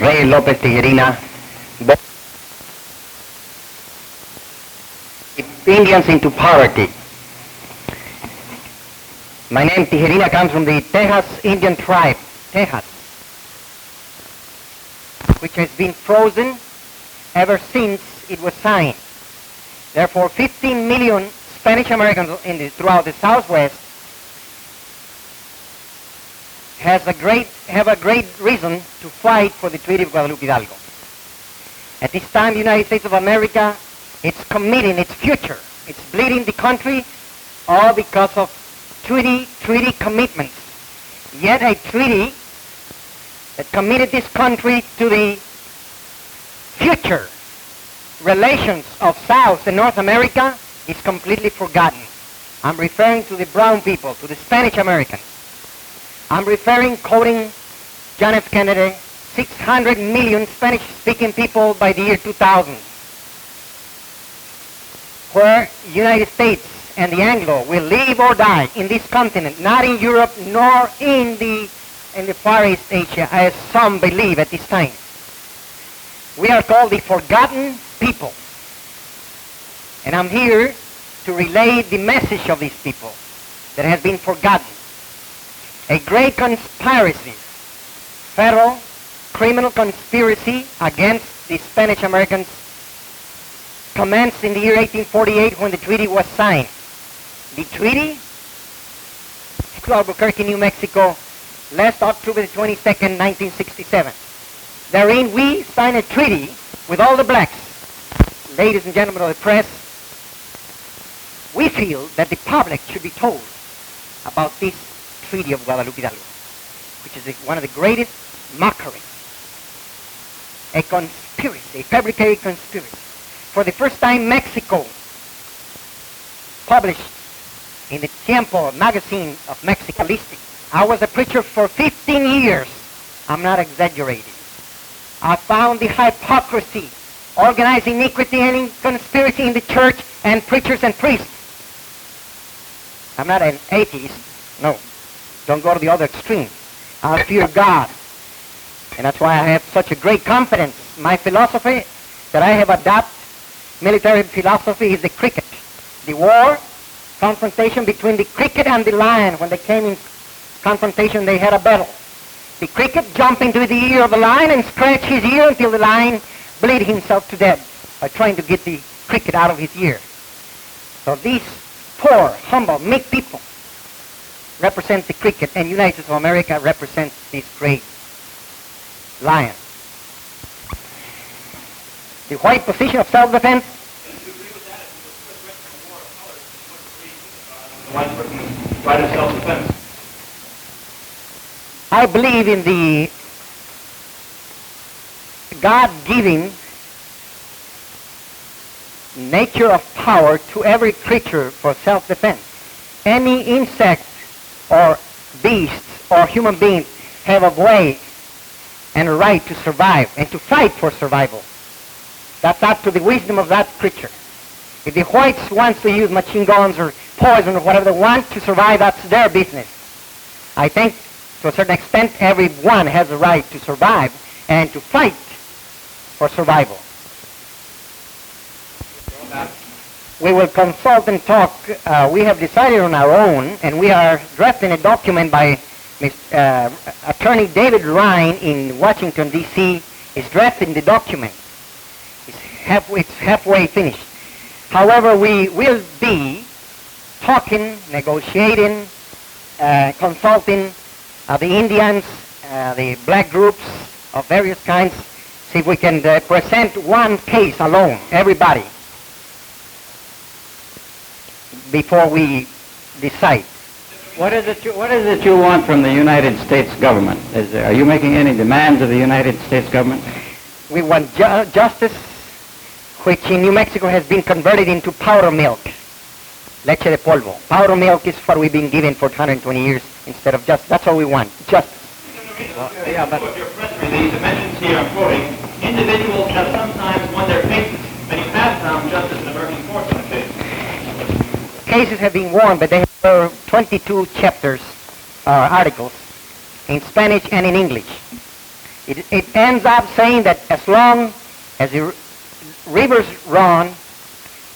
Rey López Tijerina, Indians into poverty. My name Tijerina comes from the Tejas Indian tribe, Tejas, which has been frozen ever since it was signed. Therefore, 15 million Spanish Americans throughout the Southwest have a great reason to fight for the Treaty of Guadalupe Hidalgo. At this time, the United States of America, it's committing its future. It's bleeding the country, all because of treaty commitments. Yet a treaty that committed this country to the future relations of South and North America is completely forgotten. I'm referring to the brown people, to the Spanish Americans. I'm referring, quoting John F. Kennedy, 600 million Spanish-speaking people by the year 2000, where the United States and the Anglo will live or die in this continent, not in Europe nor in the Far East Asia, as some believe at this time. We are called the forgotten people. And I'm here to relay the message of these people that has been forgotten. A great conspiracy, federal criminal conspiracy against the Spanish Americans commenced in the year 1848 when the treaty was signed. The treaty, Albuquerque, New Mexico, last October the 22nd, 1967. Therein we signed a treaty with all the blacks. Ladies and gentlemen of the press, we feel that the public should be told about this Treaty of Guadalupe Hidalgo, which is one of the greatest mockeries, a conspiracy, a fabricated conspiracy. For the first time, Mexico published in the Tiempo magazine of Mexico listing. I was a preacher for 15 years. I'm not exaggerating. I found the hypocrisy, organized iniquity and conspiracy in the church and preachers and priests. I'm not an atheist, no. Don't go to the other extreme. I fear God. And that's why I have such a great confidence. My philosophy that I have adopted, military philosophy, is the cricket. The war, confrontation between the cricket and the lion. When they came in confrontation, they had a battle. The cricket jumped into the ear of the lion and scratched his ear until the lion bled himself to death by trying to get the cricket out of his ear. So these poor, humble, meek people represent the cricket, and United States of America represents this great lion. The white position of self-defense. Right of self-defense. I believe in the God-given nature of power to every creature for self-defense. Any insect or beast or human being have a way and a right to survive and to fight for survival. That's up to the wisdom of that creature. If the whites want to use machine guns or poison or whatever they want to survive, that's their business. I think to a certain extent everyone has a right to survive and to fight for survival. We will consult and talk. We have decided on our own, and we are drafting a document by Attorney David Ryan in Washington, D.C. is drafting the document. It's halfway finished. However, we will be talking, negotiating, consulting the Indians, the black groups of various kinds, see if we can present one case alone, everybody, before we decide. What is it you want from the United States government? Are you making any demands of the United States government? We want justice, which in New Mexico has been converted into powder milk, leche de polvo. Powder milk is what we've been given for 120 years instead of justice. That's all we want, justice. Well, yeah, but your press release mentions here, I'm quoting, individuals have sometimes won their cases. Many have found justice in American courts on occasion. Cases have been won, but they have 22 chapters, articles, in Spanish and in English. It ends up saying that as long as the rivers run,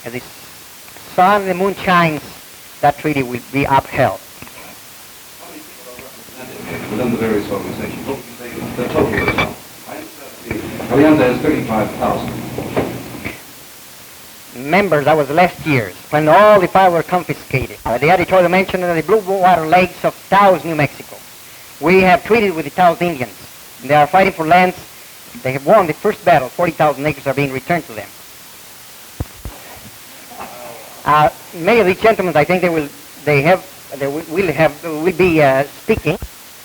as the sun and the moon shines, that treaty will be upheld. Within the various organizations, what would you say is the total result? Alianza has 35,000. Members, that was last year's, when all the power were confiscated. The editorial mentioned the blue water lakes of Taos, New Mexico. We have treated with the Taos Indians. They are fighting for lands. They have won the first battle. 40,000 acres are being returned to them. Many of these gentlemen, I think will be speaking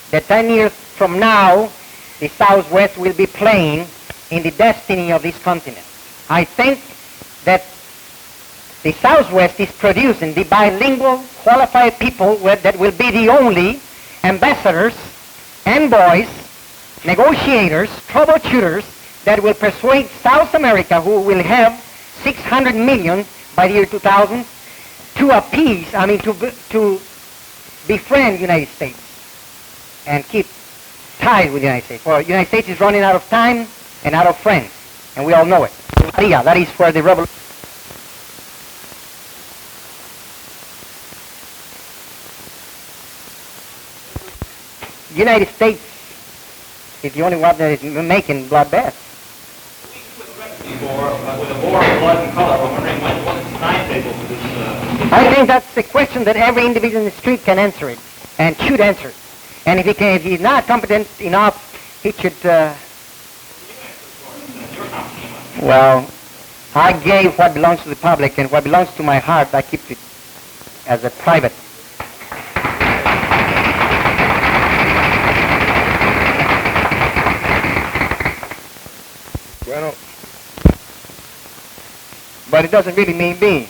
that 10 years from now, the Southwest will be playing in the destiny of this continent. I think that the Southwest is producing the bilingual, qualified people that will be the only ambassadors, envoys, negotiators, troubleshooters that will persuade South America, who will have 600 million by the year 2000, to appease, to befriend the United States and keep ties with the United States. For the United States is running out of time and out of friends, and we all know it. That is where the revolution. The United States is the only one that is making bloodbaths. With a war of blood and color, I'm wondering what is the timetable for this? I think that's the question that every individual in the street can answer it, and should answer it. And if he's not competent enough, he should. Well, I gave what belongs to the public, and what belongs to my heart, I keep it as a private. Well, but it doesn't really mean beans.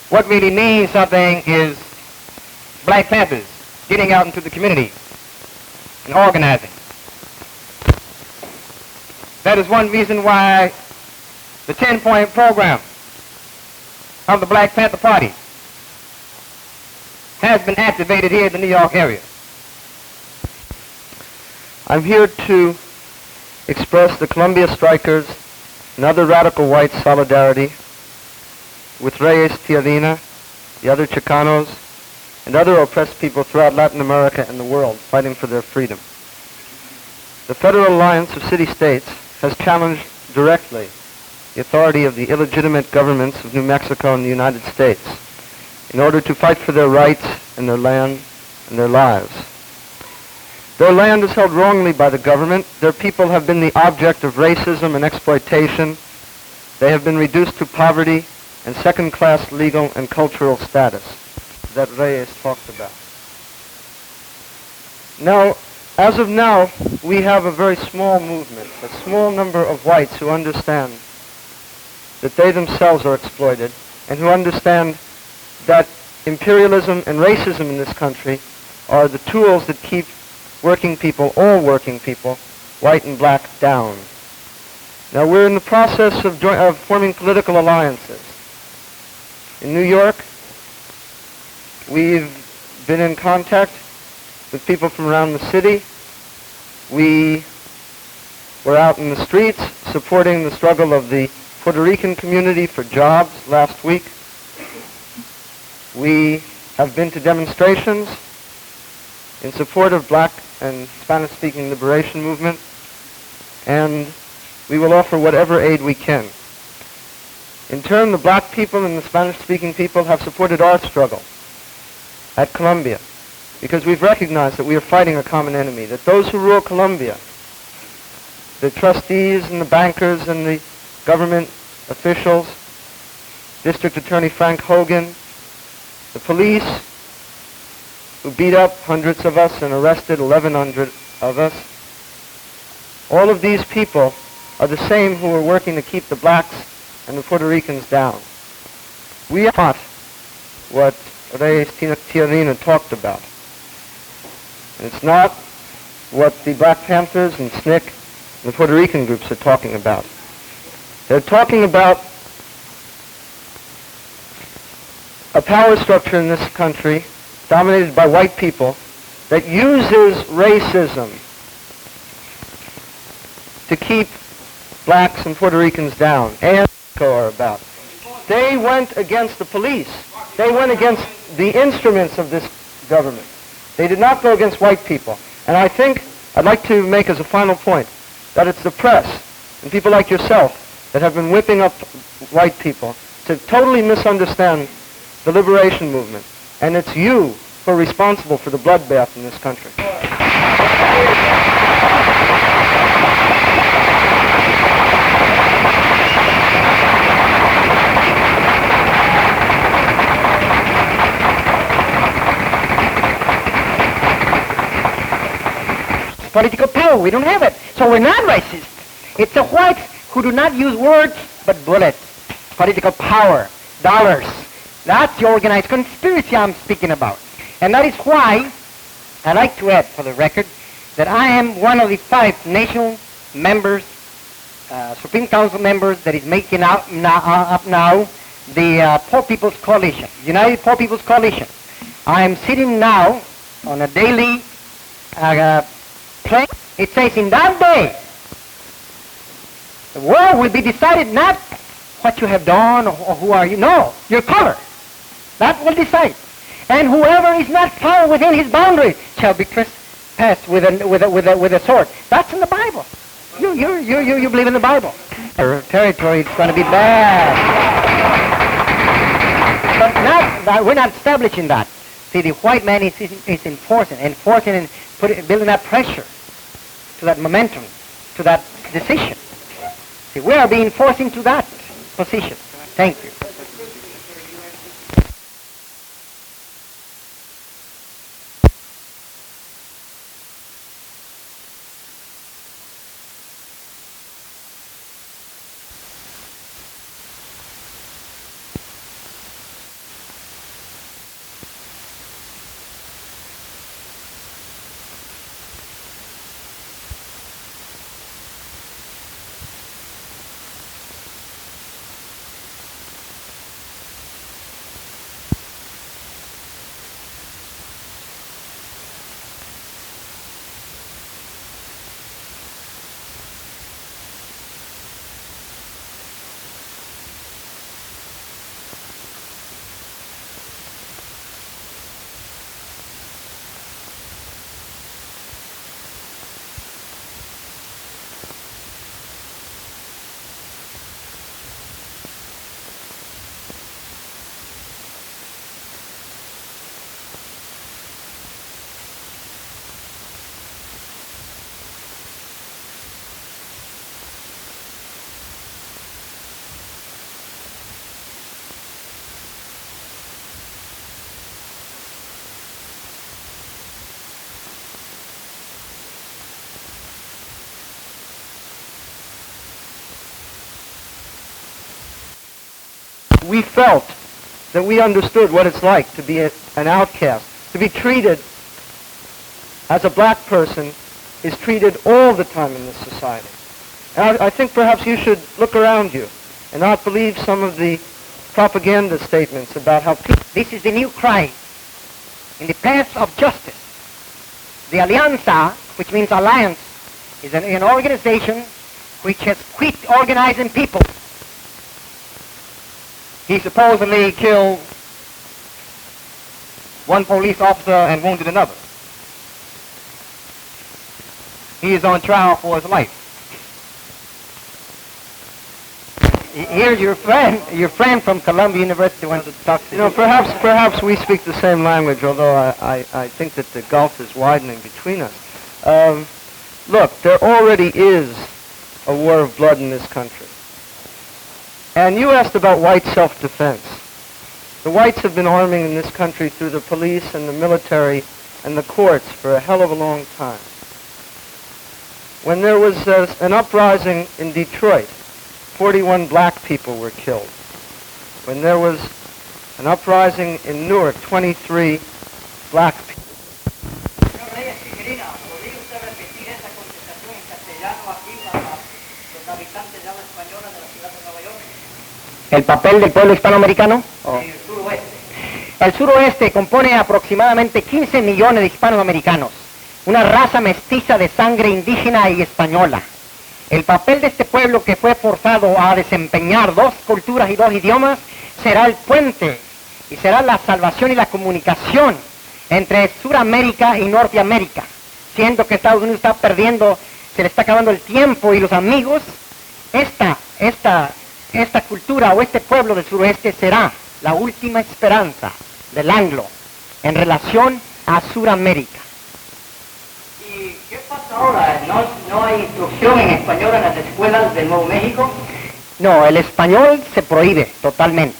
What really means something is Black Panthers getting out into the community and organizing. That is one reason why the 10-point program of the Black Panther Party has been activated here in the New York area. I'm here to express the Columbia strikers and other radical whites' solidarity with Reies, Tijerina, the other Chicanos, and other oppressed people throughout Latin America and the world fighting for their freedom. The Federal Alliance of City-States has challenged directly the authority of the illegitimate governments of New Mexico and the United States in order to fight for their rights and their land and their lives. Their land is held wrongly by the government. Their people have been the object of racism and exploitation. They have been reduced to poverty and second-class legal and cultural status that Reies talked about. Now, as of now, we have a very small movement, a small number of whites who understand that they themselves are exploited and who understand that imperialism and racism in this country are the tools that keep working people, all working people, white and black, down. Now, we're in the process of forming political alliances. In New York, we've been in contact with people from around the city. We were out in the streets supporting the struggle of the Puerto Rican community for jobs last week. We have been to demonstrations in support of Black and Spanish-speaking liberation movement, and we will offer whatever aid we can. In turn, the black people and the Spanish-speaking people have supported our struggle at Columbia, because we've recognized that we are fighting a common enemy, that those who rule Columbia, the trustees and the bankers and the government officials, District Attorney Frank Hogan, the police, who beat up hundreds of us and arrested 1,100 of us, all of these people are the same who are working to keep the blacks and the Puerto Ricans down. We are not what Reies Tijerina talked about. And it's not what the Black Panthers and SNCC and the Puerto Rican groups are talking about. They're talking about a power structure in this country dominated by white people that uses racism to keep blacks and Puerto Ricans down, and are about. They went against the police. They went against the instruments of this government. They did not go against white people. And I think I'd like to make as a final point that it's the press and people like yourself that have been whipping up white people to totally misunderstand the liberation movement. And it's you who are responsible for the bloodbath in this country. Political power, we don't have it. So we're not racist. It's the whites who do not use words but bullets. Political power, dollars. That's the organized conspiracy I'm speaking about. And that is why I'd like to add for the record that I am one of the 5 national members, Supreme Council members that is making up now the Poor People's Coalition, United Poor People's Coalition. I am sitting now on a daily plane. It says in that day, the world will be decided not what you have done or who are you. No, your color. That will decide. And whoever is not found within his boundaries shall be trespassed with a sword. That's in the Bible. You believe in the Bible. Your territory is going to be bad. But we're not establishing that. See, the white man is enforcing and building that pressure to that momentum, to that decision. See, we are being forced into that position. Thank you. We felt that we understood what it's like to be an outcast, to be treated as a black person is treated all the time in this society. And I think perhaps you should look around you and not believe some of the propaganda statements about how people... This is the new cry in the path of justice. The Alianza, which means alliance, is an organization which has quit organizing people. He supposedly killed one police officer and wounded another. He is on trial for his life. Here's your friend from Columbia University wants to talk to you. You know, perhaps we speak the same language, although I think that the gulf is widening between us. Look, there already is a war of blood in this country. And you asked about white self-defense. The whites have been arming in this country through the police and the military and the courts for a hell of a long time. When there was an uprising in Detroit, 41 black people were killed. When there was an uprising in Newark, 23 black people. Reies, Tijerina, ¿podría usted repetir esa contestación en castellano aquí para los habitantes de habla española de la ciudad de Nueva York? ¿El papel del pueblo hispanoamericano? En el suroeste. El suroeste compone aproximadamente 15 millones de hispanoamericanos, una raza mestiza de sangre indígena y española. El papel de este pueblo que fue forzado a desempeñar dos culturas y dos idiomas será el puente y será la salvación y la comunicación entre Suramérica y Norteamérica, siendo que Estados Unidos está perdiendo, se le está acabando el tiempo y los amigos. Esta cultura o este pueblo del suroeste será la última esperanza del anglo en relación a Suramérica. ¿Y qué pasa ahora? ¿No hay instrucción en español en las escuelas de Nuevo México? No, el español se prohíbe totalmente.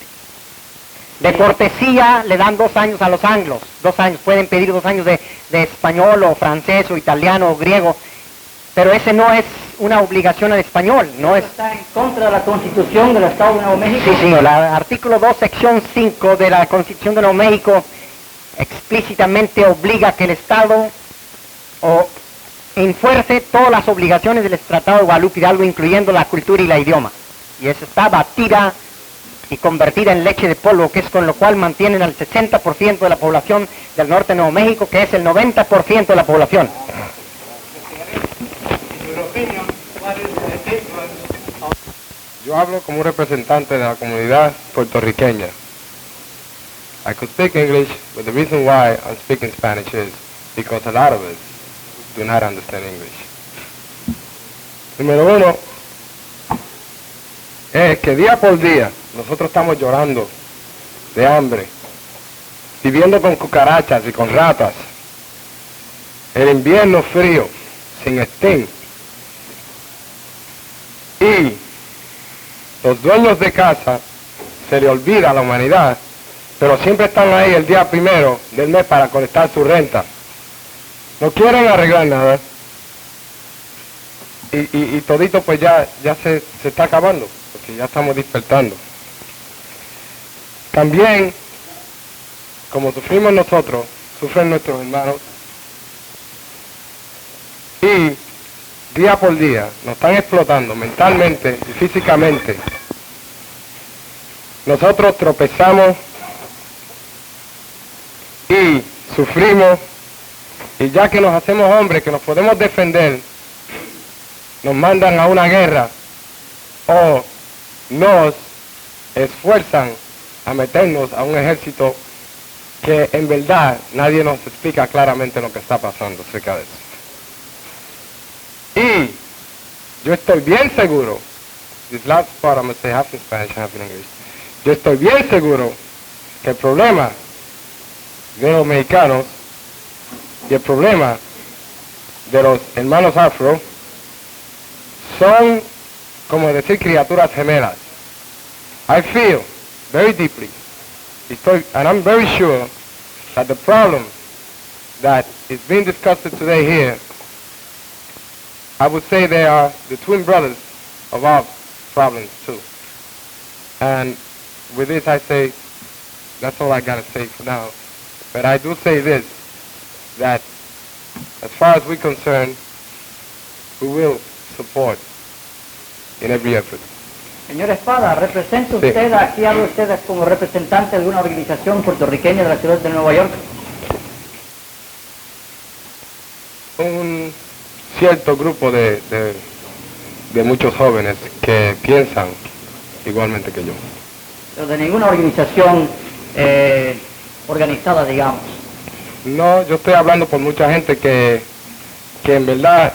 De cortesía le dan 2 años a los anglos, 2 años, pueden pedir 2 años de español o francés o italiano o griego, pero ese no es una obligación al español, no es... ¿Está en contra de la Constitución del Estado de Nuevo México? Sí, señor, el artículo 2, sección 5 de la Constitución de Nuevo México explícitamente obliga que el Estado enfuerce todas las obligaciones del Tratado de Guadalupe Hidalgo, incluyendo la cultura y el idioma. Y eso está batida y convertida en leche de polvo, que es con lo cual mantienen al 60% de la población del norte de Nuevo México, que es el 90% de la población. Yo hablo como un representante de la comunidad puertorriqueña. I could speak English, but the reason why I'm speaking Spanish is because a lot of us do not understand English. Número uno, es que día por día nosotros estamos llorando de hambre, viviendo con cucarachas y con ratas, el invierno frío, sin estín, y los dueños de casa se le olvida a la humanidad, pero siempre están ahí el día primero del mes para colectar su renta. No quieren arreglar nada. Y todito pues ya se está acabando, porque ya estamos despertando. También, como sufrimos nosotros, sufren nuestros hermanos. Y día por día nos están explotando mentalmente y físicamente. Nosotros tropezamos y sufrimos, y ya que nos hacemos hombres, que nos podemos defender, nos mandan a una guerra o nos esfuerzan a meternos a un ejército que en verdad nadie nos explica claramente lo que está pasando acerca de eso. Y yo estoy bien seguro, this last part I'm going to say half in Spanish, half in English. Yo estoy bien seguro que el problema de los mexicanos y el problema de los hermanos afro son, como decir, criaturas gemelas. I feel very deeply, and I'm very sure that the problem that is being discussed today here, I would say they are the twin brothers of our problems too. And with this I say, that's all I gotta say for now. But I do say this, that as far as we're concerned, we will support in every effort. Señor Espada, ¿representa usted, aquí habla usted como representante de una organización puertorriqueña de la ciudad de Nueva York? Un cierto grupo de muchos jóvenes que piensan igualmente que yo. Pero de ninguna organización organizada, digamos. No, yo estoy hablando por mucha gente que en verdad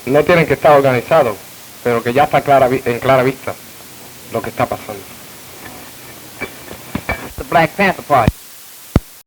no tienen que estar organizados, pero que ya está en clara vista lo que está pasando. The Black Panther Party.